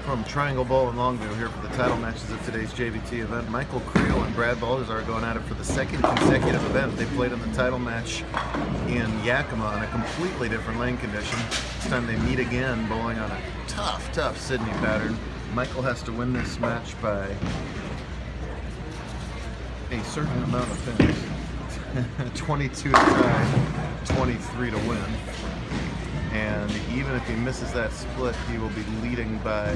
From Triangle Bowl in Longview here for the title matches of today's JBT event. Michael Creel and Brad Balders are going at it for the second consecutive event. They played in the title match in Yakima on a completely different lane condition. This time they meet again, bowling on a tough Sydney pattern. Michael has to win this match by a certain amount of pins. 22 to tie, 23 to win. And even if he misses that split, he will be leading by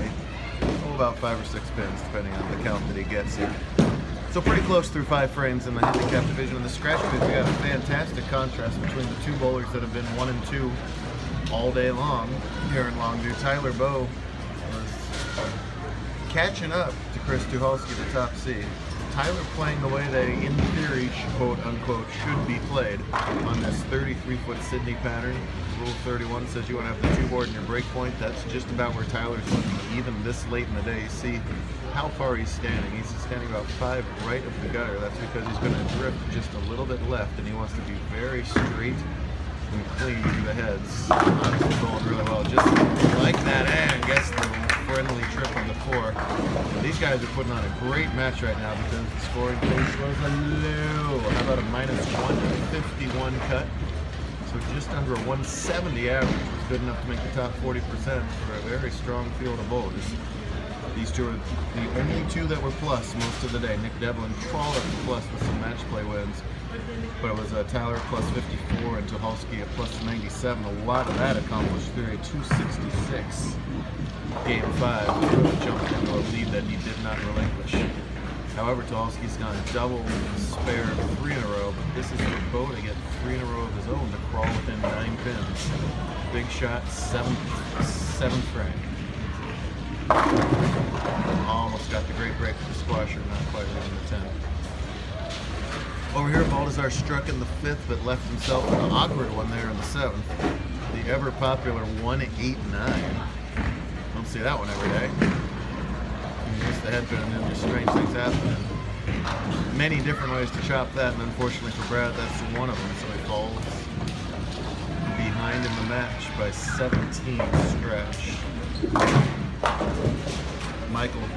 about 5 or 6 pins, depending on the count that he gets here. So pretty close through 5 frames in the handicap division. In the scratch pit, we got a fantastic contrast between the two bowlers that have been 1 and 2 all day long here in Longview. Tyler Bowe was catching up to Chris Tucholsky, the top seed. Tyler playing the way they, in theory, quote unquote, should be played on this 33-foot Sydney pattern. Rule 31 says you want to have the 2 board in your break point. That's just about where Tyler's looking, even this late in the day. You see how far he's standing. He's standing about 5 right of the gutter. That's because he's going to drift just a little bit left, and he wants to be very straight and clean to the heads. Honestly, going really well, just like that, and gets the friendly trip on the 4. These guys are putting on a great match right now because the scoring pace was a low. How about a minus 151 cut? So just under a 170 average was good enough to make the top 40% for a very strong field of bowlers. These two are the only 2 that were plus most of the day. Nick Devlin crawled up to plus with some match play wins, but it was Tyler plus 54 and Tucholsky at plus 97. A lot of that accomplished through a 266 game 5, really jumped into a lead that he did not relinquish. However, Tucholsky's gone double spare 3 in a row, but this is for Bowe to get 3 in a row of his own to crawl within 9 pins. Big shot, 7th frame. Almost got the great break for the squasher, not quite around the 10. Over here, Baldazar struck in the 5th, but left himself an awkward one there in the 7th. The ever popular 1-8-9. Don't see that one every day. You miss the headpin and just strange things happen. And many different ways to chop that, and unfortunately for Brad, that's one of them. So he falls behind in the match by 17 scratch. Michael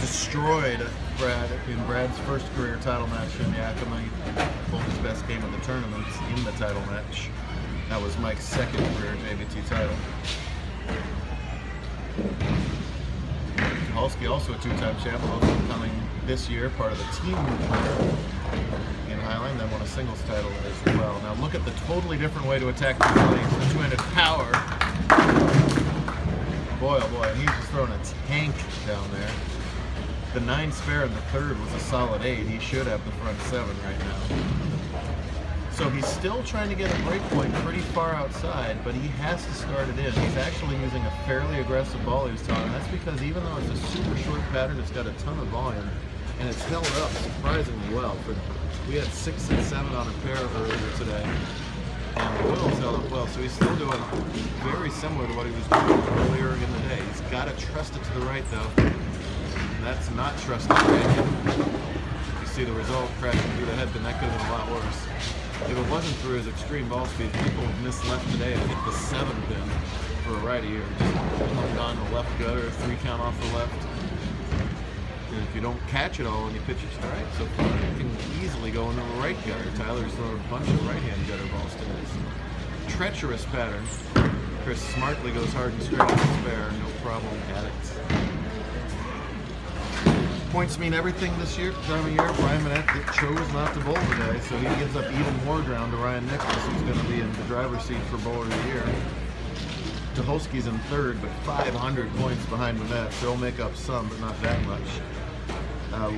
destroyed Brad in Brad's first career title match in Yakima. He pulled his best game of the tournament in the title match. That was Mike's second career JBT title. Tucholsky, also a 2-time champion, also coming this year, part of the team in Highline, then won a singles title as well. Now look at the totally different way to attack these lanes. The 2-handed power. Boy, oh boy, and he's just throwing a tank down there. The 9 spare in the 3rd was a solid 8. He should have the front 7 right now. So he's still trying to get a break point pretty far outside, but he has to start it in. He's actually using a fairly aggressive ball he was telling. That's because even though it's a super short pattern, it's got a ton of volume, and it's held up surprisingly well. We had 6 and 7 on a pair earlier today, and the Will's held up well. So he's still doing very similar to what he was doing earlier in the day. He's got to trust it to the right, though. And that's not trusting right. You see the result crashing through the head, then that could have been a lot worse. If it wasn't through his extreme ball speed, people have missed left today and hit the 7 pin for a righty here. Just hung on the left gutter, 3 count off the left. And if you don't catch it all when you pitch it to the right, so far, you can easily go into the right gutter. Tyler's thrown a bunch of right-hand gutter balls today. So, treacherous pattern. Chris smartly goes hard and straight on the spare, no problem at it. Points mean everything this year, time of year. Brian Manette chose not to bowl today, so he gives up even more ground to Ryan Nicholas, who's going to be in the driver's seat for bowler of the year. Tucholsky's in 3rd, but 500 points behind Manette, so he'll make up some, but not that much.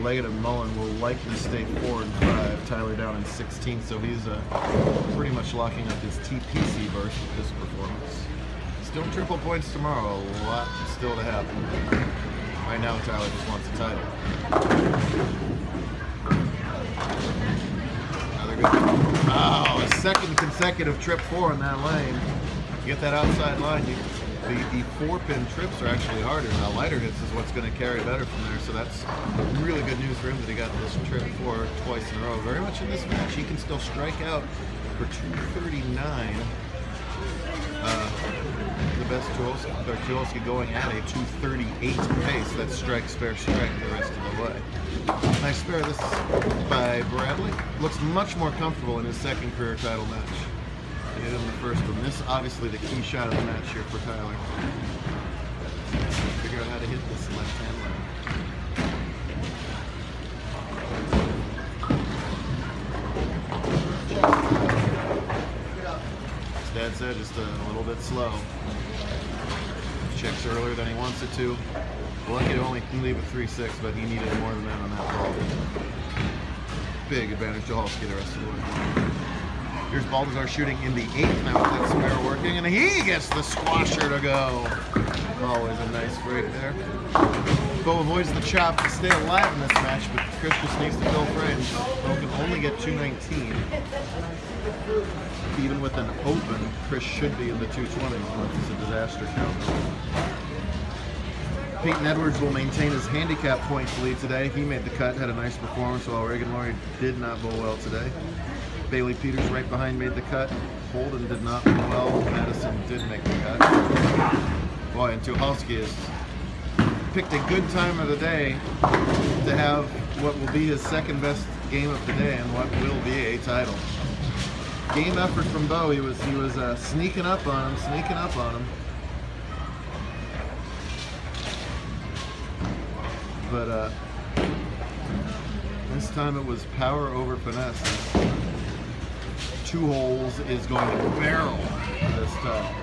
Leggett and Mullen will likely stay 4 and 5. Tyler down in 16th, so he's pretty much locking up his TPC berth with this performance. Still triple points tomorrow, a lot still to happen. Right now, Tyler just wants the title. Another good one. Oh, a second consecutive trip 4 in that lane. You get that outside line, the 4-pin trips are actually harder. Now, lighter hits is what's going to carry better from there, so that's really good news for him that he got this trip 4 twice in a row. Very much in this match, he can still strike out for 239. The best Tuolsky going at a 238 pace. That's strike, spare, strike the rest of the way. Nice spare. This is by Bradley. Looks much more comfortable in his second career title match. He hit in the first one. This is obviously the key shot of the match here for Tyler. Figure out how to hit this left-hand line. His dad said just a little bit slow. Checks earlier than he wants it to. Lucky to only leave at 3-6, but he needed more than that on that ball. Big advantage to Halski the rest of the way. Here's Baltazar shooting in the 8th now with that spare working, and he gets the squasher to go. Always a nice break there. Bo avoids the chop to stay alive in this match, but Chris just needs to fill frames. Bo can only get 219. Even with an open, Chris should be in the 220s unless it's a disaster count. Peyton Edwards will maintain his handicap points lead today. He made the cut, had a nice performance, while Reagan Laurie did not bowl well today. Bailey Peters right behind made the cut. Holden did not bowl well. Madison did make the cut. Boy, and Tucholsky has picked a good time of the day to have what will be his second best game of the day and what will be a title. Game effort from Bo. He was sneaking up on him. But this time it was power over finesse. 2 holes is going to barrel this time.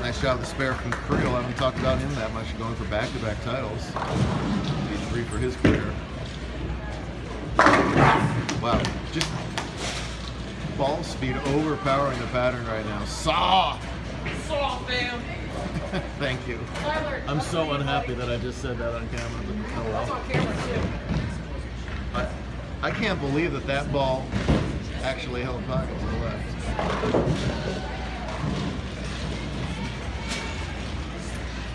Nice job of the spare from Creel. I haven't talked about him that much, going for back-to-back titles. Be 3 for his career. Wow, just ball speed overpowering the pattern right now. Saw, fam. Thank you. I'm so unhappy that I just said that on camera. But oh well. On camera too. I can't believe that ball actually held pocket to the left.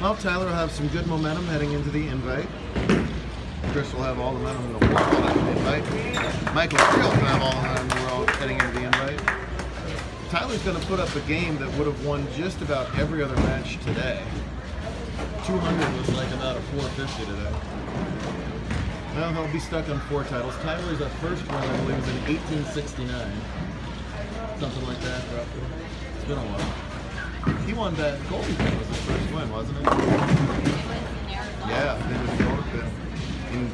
Well, Tyler will have some good momentum heading into the invite. Chris will have all the momentum in the world heading into the invite. Michael Creel will have all the momentum in the world heading into the invite. Tyler's going to put up a game that would have won just about every other match today. 200 was like about a 450 today. Well, he'll be stuck on 4 titles. Tyler's first one, I believe, was in 1869. Something like that, roughly. It's been a while. He won that Goldie Pin was his first win, wasn't it? Yeah, it was the Goldie Pin. In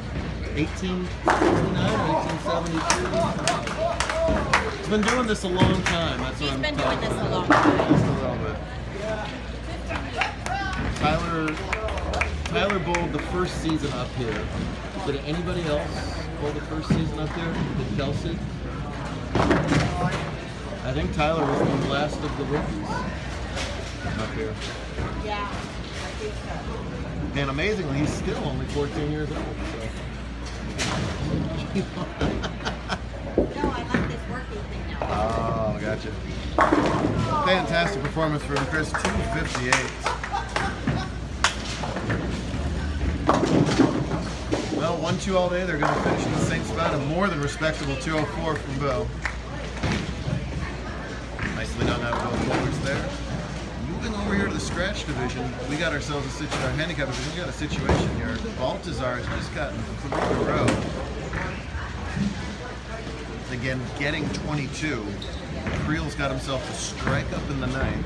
1869 or 1872. He's been doing this a long time. That's what I'm talking about. He's been doing this a long time. Just a little bit. Tyler bowled the first season up here. Did anybody else bowl the first season up here? Did Kelsey? I think Tyler was the last of the rookies up here. Yeah, I think so. And amazingly, he's still only 14 years old. So. No, I like this working thing now. Oh, gotcha. Fantastic performance from Chris, 258. Well, 1-2 all day. They're going to finish in the same spot. A more than respectable 204 from Bo. Nicely done out of both bowlers there. Moving over here to the scratch division, we got ourselves a situation. Our handicap division, we got a situation here. Baltazar has just gotten 3 in a row. Again, getting 22. Creel's got himself a strike up in the 9th.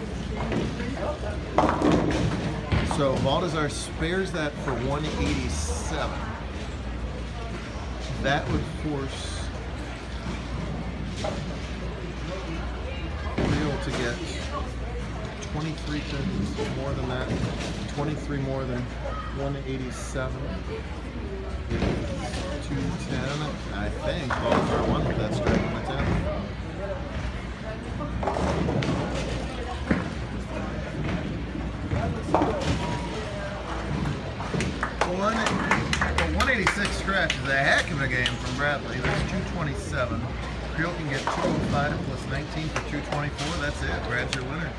So Baltazar spares that for 187. That would force Creel to get 23 pins, more than that. 23 more than 187. 210. I think Baltazar won with that strike on the 10th. 186 scratch is a heck of a game from Bradley. That's 227. Creel can get 205 plus 19 for 224. That's it. Brad's your winner.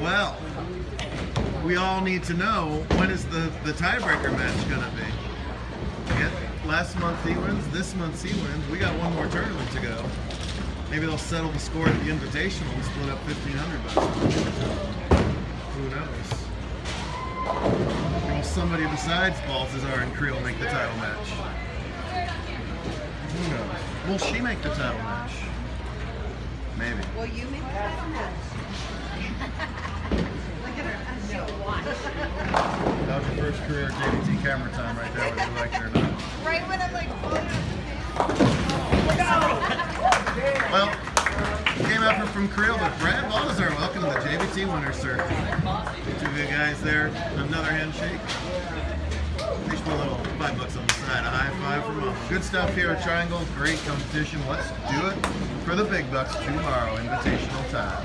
Well, we all need to know, when is the tiebreaker match going to be? last month he wins, this month he wins. We got one more tournament to go. Maybe they'll settle the score at the Invitational and split up $1,500. Who knows? Will somebody besides Balthazar and Creel make the title match? Who knows? Will she make the title match? Maybe. Will you make the title match? Look at her. She'll watch. That was your first career JBT camera time right there, whether you like it or not. Right when I'm like, Well, came out from Creel, but Brad Balthazar, welcome to the JBT winner circle. Two good guys there. Another handshake. Each put a little $5 on the side. A high five from them. Good stuff here at Triangle. Great competition. Let's do it for the big bucks tomorrow. Invitational time.